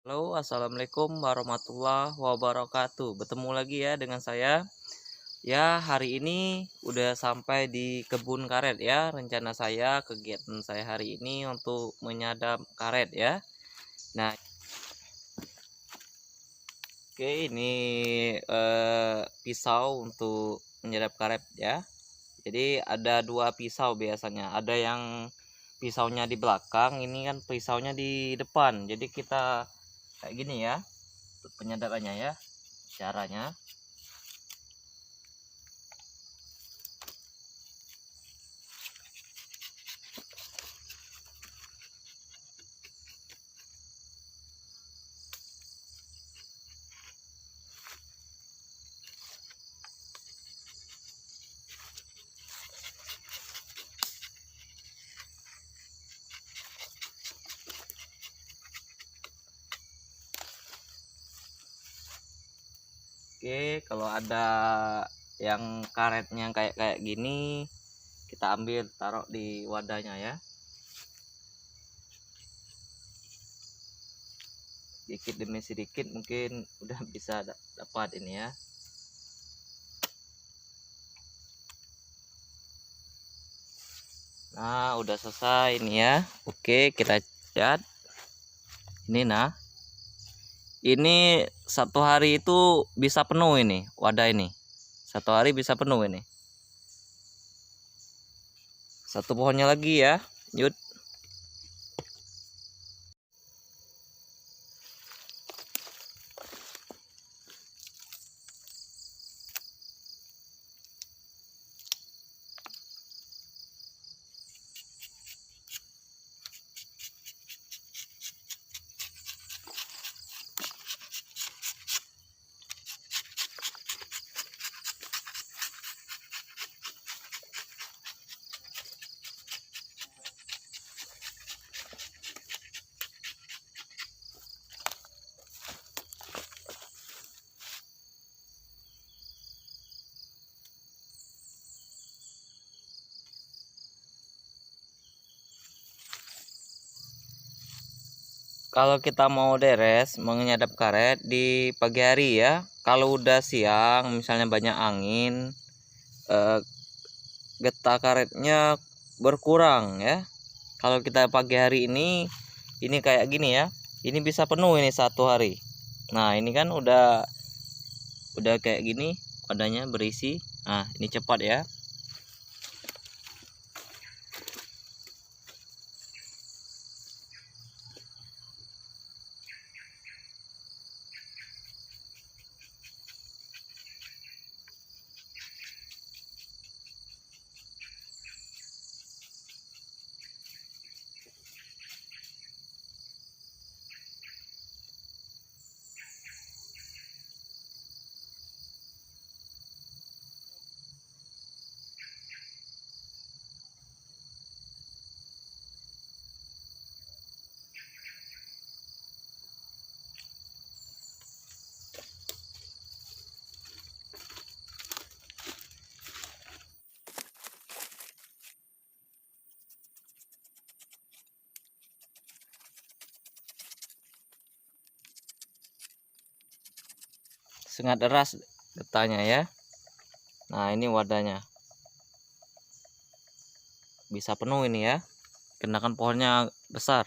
Halo, assalamualaikum warahmatullahi wabarakatuh. Bertemu lagi ya dengan saya. Ya, hari ini udah sampai di kebun karet ya. Rencana saya, kegiatan saya hari ini untuk menyadap karet ya. Nah, oke ini pisau untuk menyadap karet ya. Jadi ada dua pisau biasanya. Ada yang pisaunya di belakang, ini kan pisaunya di depan. Jadi kita kayak gini ya, untuk penyadapannya ya. Caranya. Oke, kalau ada yang karetnya kayak kayak gini, kita ambil taruh di wadahnya ya. Sedikit demi sedikit mungkin udah bisa dapat ini ya. Nah, udah selesai ini ya. Oke, kita cat. Ini nah. Ini satu hari itu bisa penuh ini wadah ini. Satu hari bisa penuh ini. Satu pohonnya lagi ya. Yud. Kalau kita mau deres, menyadap karet di pagi hari ya. Kalau udah siang, misalnya banyak angin, eh, getah karetnya berkurang ya. Kalau kita pagi hari ini kayak gini ya. Ini bisa penuh ini satu hari. Nah, ini kan udah kayak gini, wadahnya berisi. Nah, ini cepat ya. Sangat deras getahnya ya. Nah, ini wadahnya. Bisa penuh ini ya. Kenakan pohonnya besar.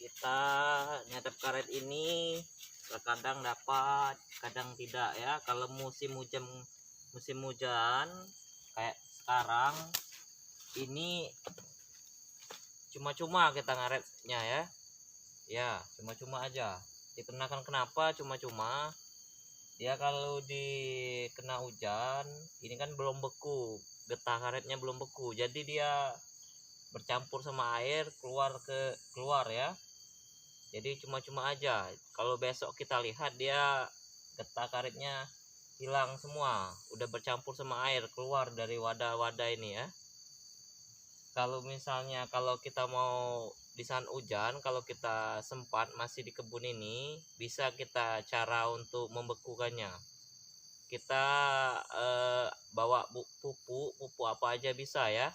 Kita nyadap karet ini terkadang dapat, kadang tidak ya. Kalau musim hujan kayak sekarang ini cuma-cuma kita ngaretnya ya. Ya, cuma-cuma aja. Dikenakan kenapa cuma-cuma? Dia kalau dikena hujan, ini kan belum beku, getah karetnya belum beku. Jadi dia bercampur sama air keluar ya. Jadi cuma-cuma aja. Kalau besok kita lihat dia getah karetnya hilang semua, udah bercampur sama air keluar dari wadah-wadah ini ya. Kalau misalnya kalau kita mau di saat hujan, kalau kita sempat masih di kebun ini, bisa kita cara untuk membekukannya. Kita bawa pupuk apa aja bisa ya.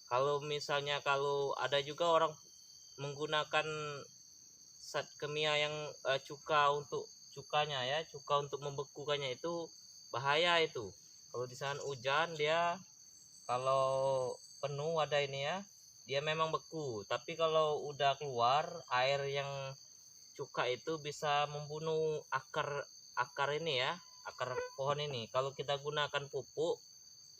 Kalau misalnya kalau ada juga orang menggunakan zat kimia yang cuka untuk membekukannya, itu bahaya itu. Kalau di saat hujan dia kalau penuh wadah ini ya, dia memang beku, tapi kalau udah keluar air yang cuka itu bisa membunuh akar ini ya, akar pohon ini. Kalau kita gunakan pupuk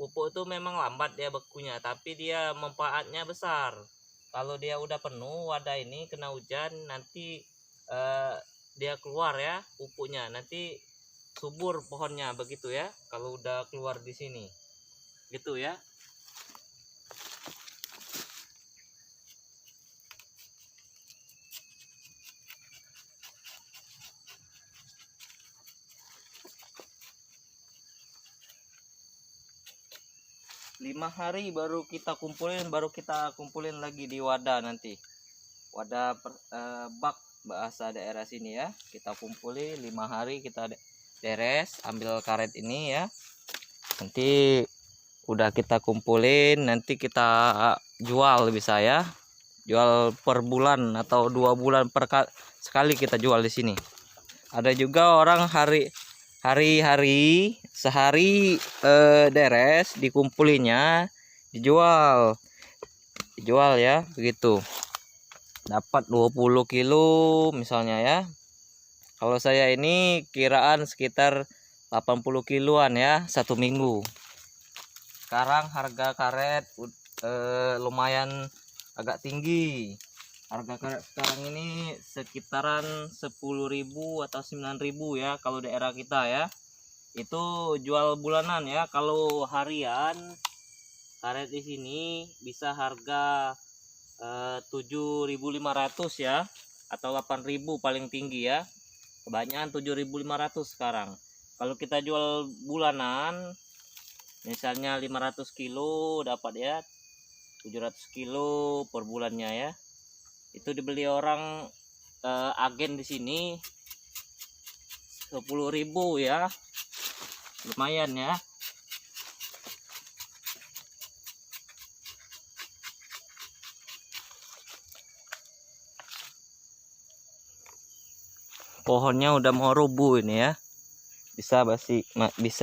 itu memang lambat dia bekunya, tapi dia manfaatnya besar. Kalau dia udah penuh wadah ini kena hujan, nanti dia keluar ya pupuknya, nanti subur pohonnya begitu ya. Kalau udah keluar di sini gitu ya. 5 hari baru kita kumpulin lagi di wadah. Nanti wadah bak bahasa daerah sini ya, kita kumpulin 5 hari, kita deres, ambil karet ini ya. Nanti udah kita kumpulin, nanti kita jual, bisa ya, jual per bulan atau 2 bulan sekali kita jual di sini. Ada juga orang hari-hari sehari deres dikumpulinya dijual ya, begitu. Dapat 20 kilo misalnya ya. Kalau saya ini kiraan sekitar 80 kiloan ya, 1 minggu. Sekarang harga karet lumayan agak tinggi. Harga karet sekarang ini sekitaran 10.000 atau 9.000 ya kalau daerah kita ya. Itu jual bulanan ya. Kalau harian karet di sini bisa harga 7.500 ya, atau 8.000 paling tinggi ya. Kebanyakan 7.500 sekarang. Kalau kita jual bulanan, misalnya 500 kilo dapat ya 700 kilo per bulannya ya. Itu dibeli orang agen di sini 10.000 ya, lumayan ya. Pohonnya udah mau rubuh ini ya, bisa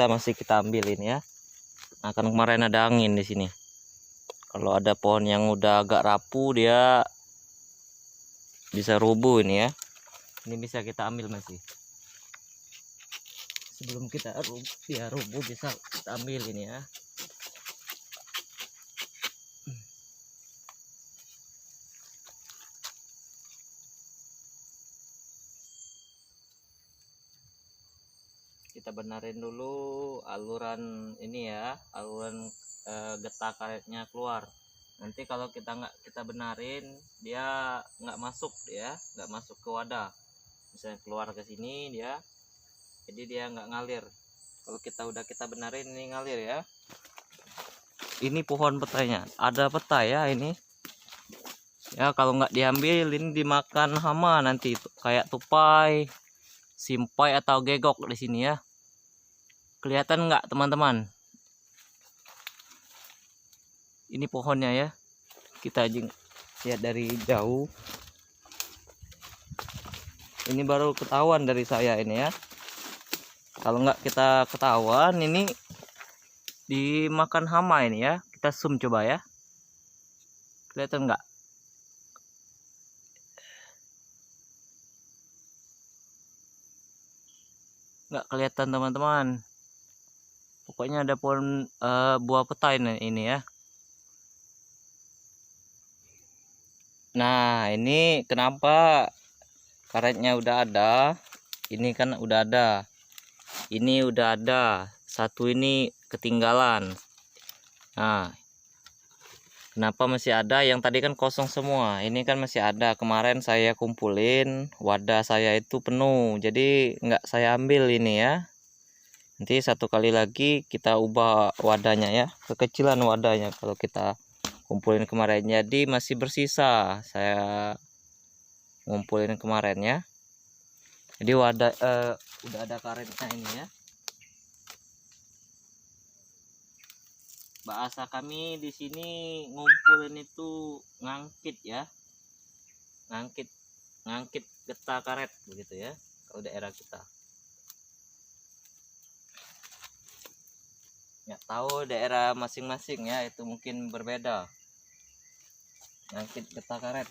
masih kita ambil ini ya. Nah, kan kemarin ada angin di sini. Kalau ada pohon yang udah agak rapuh dia bisa rubuh ini ya. Ini bisa kita ambil masih. Sebelum kita rubuh bisa kita ambil ini ya. Kita benerin dulu aluran ini ya, aluran getah karetnya keluar. Nanti kalau kita benerin dia nggak masuk ke wadah. Misalnya keluar ke sini dia, jadi dia nggak ngalir. Kalau kita benerin ini ngalir ya. Ini pohon petainya, ada petai ya ini ya. Kalau nggak diambil ini dimakan hama nanti, kayak tupai, simpai atau gegok di sini ya. Kelihatan nggak teman-teman? Ini pohonnya ya, kita lihat dari jauh. Ini baru ketahuan dari saya ini ya. Kalau nggak kita ketahuan ini dimakan hama ini ya. Kita zoom coba ya, kelihatan nggak? Nggak kelihatan teman-teman. Pokoknya ada pohon buah petai ini ya. Nah, ini kenapa karetnya udah ada. Ini kan udah ada, ini udah ada, satu ini ketinggalan. Nah, kenapa masih ada? Yang tadi kan kosong semua, ini kan masih ada. Kemarin saya kumpulin, wadah saya itu penuh, jadi nggak saya ambil ini ya. Nanti satu kali lagi kita ubah wadahnya ya, kekecilan wadahnya kalau kita kumpulin kemarin. Jadi masih bersisa, saya ngumpulin kemarin ya. Jadi wadah udah ada karetnya ini ya. Bahasa kami di sini ngumpulin itu ngangkit ya, ngangkit getah karet begitu ya kalau daerah kita. Nggak tahu daerah masing-masing ya, itu mungkin berbeda. Ngangkit getah karet.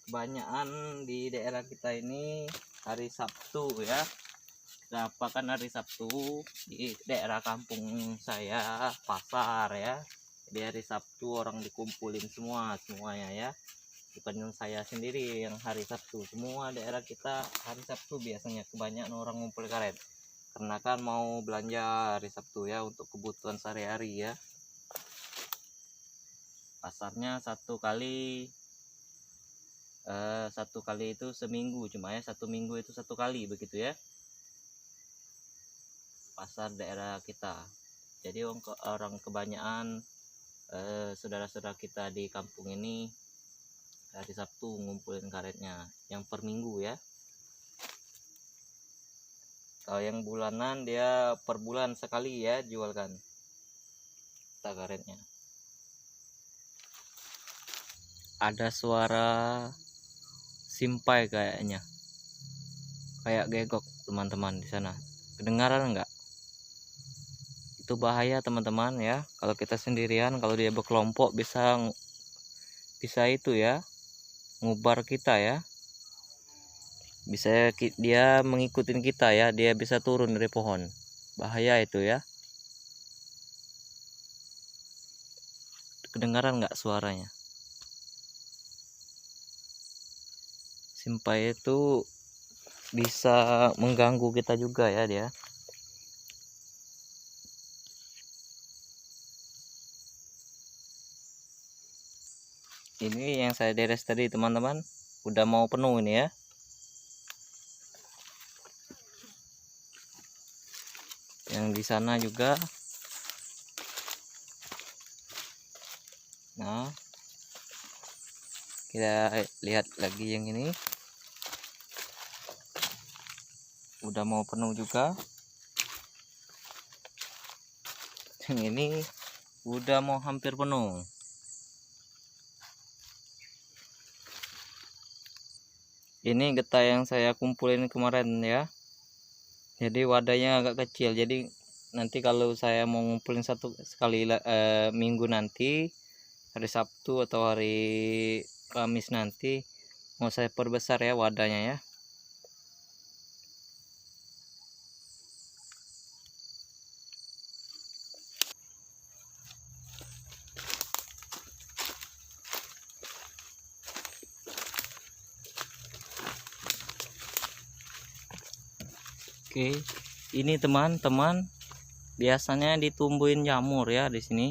Kebanyakan di daerah kita ini hari Sabtu ya. Kenapa kan hari Sabtu di daerah kampung saya pasar ya. Jadi hari Sabtu orang dikumpulin semuanya ya. Bukan yang saya sendiri yang hari Sabtu. Semua daerah kita hari Sabtu biasanya kebanyakan orang ngumpul karet. Karena kan mau belanja hari Sabtu ya untuk kebutuhan sehari-hari ya. Pasarnya satu kali itu seminggu, cuma ya satu minggu itu satu kali begitu ya, pasar daerah kita. Jadi orang kebanyakan saudara-saudara kita di kampung ini hari Sabtu ngumpulin karetnya yang per minggu ya. Kalau yang bulanan dia per bulan sekali ya jualkan kita karetnya. Ada suara simpai kayaknya, kayak gegok teman-teman di sana, kedengaran enggak? Itu bahaya teman-teman ya, kalau kita sendirian, kalau dia berkelompok bisa itu ya, ngubar kita ya, bisa dia mengikutin kita ya, dia bisa turun dari pohon, bahaya itu ya. Kedengaran enggak suaranya? Simpai itu bisa mengganggu kita juga ya dia. Ini yang saya deres tadi teman-teman, udah mau penuh ini ya. Yang di sana juga. Nah, kita lihat lagi yang ini. Udah mau penuh juga. Yang ini udah mau hampir penuh. Ini getah yang saya kumpulin kemarin ya. Jadi wadahnya agak kecil. Jadi nanti kalau saya mau ngumpulin satu sekali minggu nanti, hari Sabtu atau hari Kamis nanti, mau saya perbesar ya wadahnya ya. Oke, ini teman-teman biasanya ditumbuhin jamur ya di sini.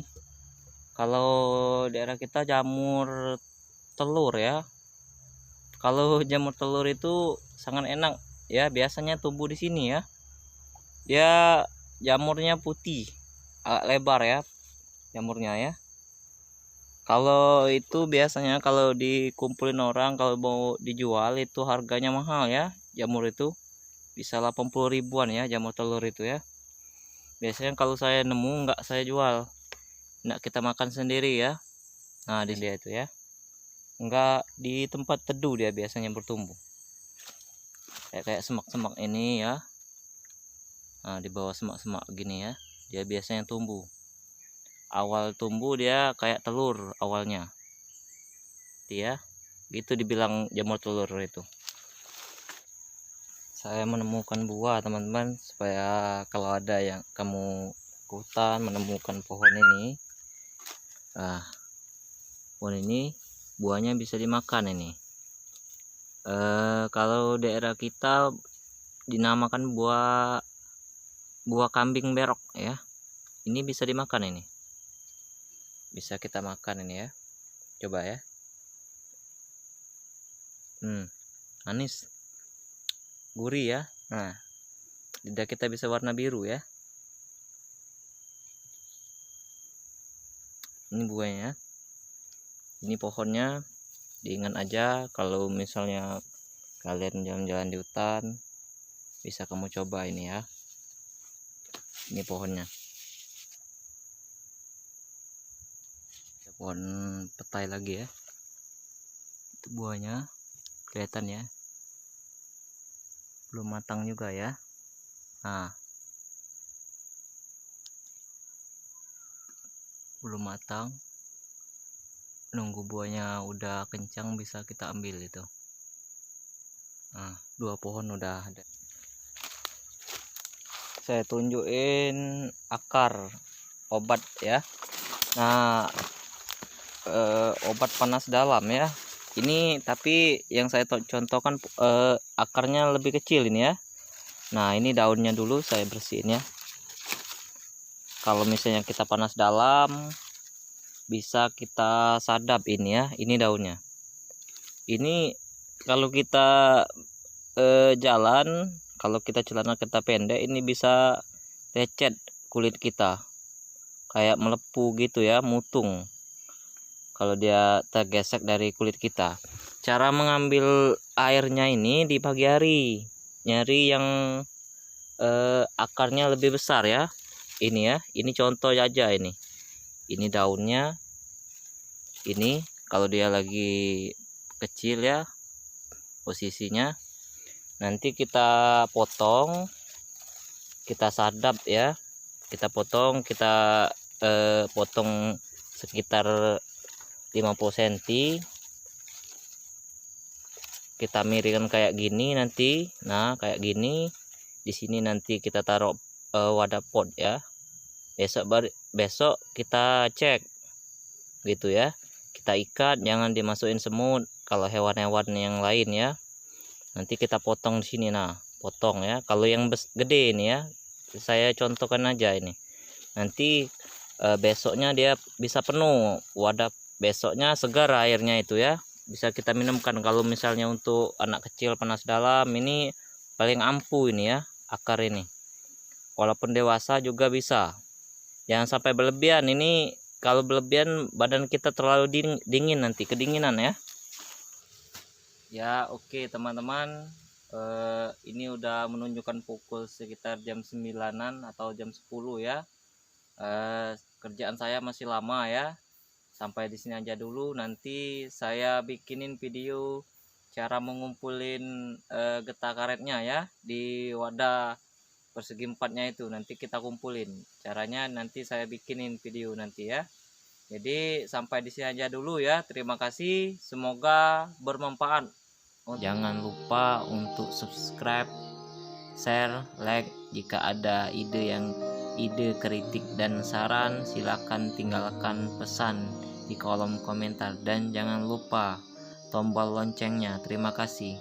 Kalau daerah kita jamur telur ya. Kalau jamur telur itu sangat enak ya, biasanya tumbuh di sini ya. Dia jamurnya putih, agak lebar ya jamurnya ya. Kalau itu biasanya kalau dikumpulin orang, kalau mau dijual itu harganya mahal ya. Jamur itu bisa 80 ribuan ya jamur telur itu ya. Biasanya kalau saya nemu nggak saya jual, nggak kita makan sendiri ya. Nah di dia itu ya, nggak di tempat teduh dia biasanya bertumbuh kayak semak-semak ini ya. Nah di bawah semak-semak gini ya dia biasanya tumbuh. Awal tumbuh dia kayak telur awalnya dia gitu, dibilang jamur telur itu. Saya menemukan buah teman-teman, supaya kalau ada yang kamu ke hutan menemukan pohon ini, Nah, pohon ini buahnya bisa dimakan ini. Kalau daerah kita dinamakan buah kambing berok ya. Ini bisa dimakan ini. Bisa kita makan ini ya. Coba ya. Manis. Gurih ya. Nah, lidah kita bisa warna biru ya. Ini buahnya. Ini pohonnya. Diingat aja kalau misalnya kalian jalan-jalan di hutan, bisa kamu coba ini ya. Ini pohonnya. Pohon petai lagi ya. Itu buahnya. Kelihatan ya. Belum matang juga ya. Nah, belum matang, nunggu buahnya udah kencang bisa kita ambil itu. Nah, 2 pohon udah ada. Saya tunjukin akar obat ya. Nah, obat panas dalam ya. Ini tapi yang saya contohkan akarnya lebih kecil ini ya. Nah, ini daunnya dulu saya bersihin ya. Kalau misalnya kita panas dalam, bisa kita sadap ini ya. Ini daunnya. Ini kalau kita jalan, kalau kita celana kita pendek, ini bisa lecet kulit kita, kayak melepuh gitu ya, mutung kalau dia tergesek dari kulit kita. Cara mengambil airnya ini di pagi hari, nyari yang akarnya lebih besar ya. Ini ya, ini contoh aja ini daunnya. Ini kalau dia lagi kecil ya posisinya, nanti kita potong, kita sadap ya, kita potong, kita potong sekitar 50 cm, kita miringkan kayak gini nanti. Nah, kayak gini. Di sini nanti kita taruh wadah pot ya. Besok kita cek gitu ya. Kita ikat, jangan dimasukin semut kalau hewan-hewan yang lain ya. Nanti kita potong di sini. Nah, potong ya. Kalau yang gede ini ya, saya contohkan aja ini. Nanti besoknya dia bisa penuh wadah. Besoknya segar airnya itu ya, bisa kita minumkan. Kalau misalnya untuk anak kecil panas dalam, ini paling ampuh ini ya, akar ini. Walaupun dewasa juga bisa. Jangan sampai berlebihan. Ini kalau berlebihan badan kita terlalu dingin nanti, kedinginan ya. Ya oke teman-teman, ini udah menunjukkan pukul sekitar jam 9-an atau jam 10 ya. Kerjaan saya masih lama ya. Sampai di sini aja dulu. Nanti saya bikinin video cara mengumpulin getah karetnya ya di wadah persegi 4-nya itu. Nanti kita kumpulin. Caranya nanti saya bikinin video nanti ya. Jadi sampai di sini aja dulu ya. Terima kasih. Semoga bermanfaat. Jangan lupa untuk subscribe, share, like. Jika ada ide, kritik dan saran, silakan tinggalkan pesan di kolom komentar dan jangan lupa tombol loncengnya. Terima kasih.